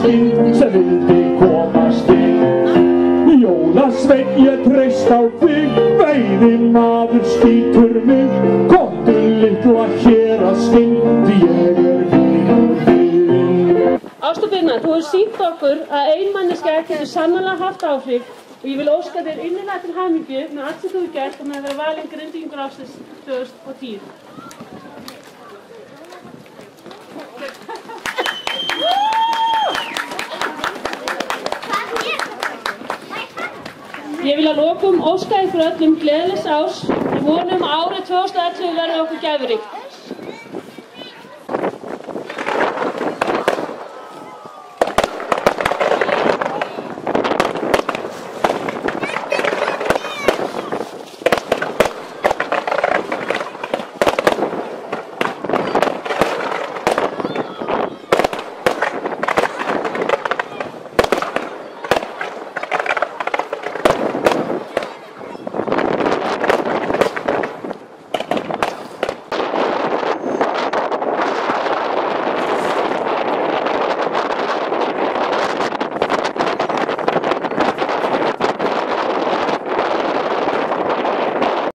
inn sem vildi komast inn. Jólasveinn, ég treyst á þig, veiðimaður skýtur mig. Komdu litla héraðsvin, því ég vinur þinn. Ásta Birna, þú hefur sýnt okkur að ein manneskja getur sannarlega haft áhrif og ég vil óska þér innilega til hamingju með allt sem þú hefur gert og með að vera valinn Grindvíkingur ársins 2010. Ég vil að lokum óska ykkur öllum gleðilegs árs. Við vonum að árið 2011 verði okkur gæfuríkt.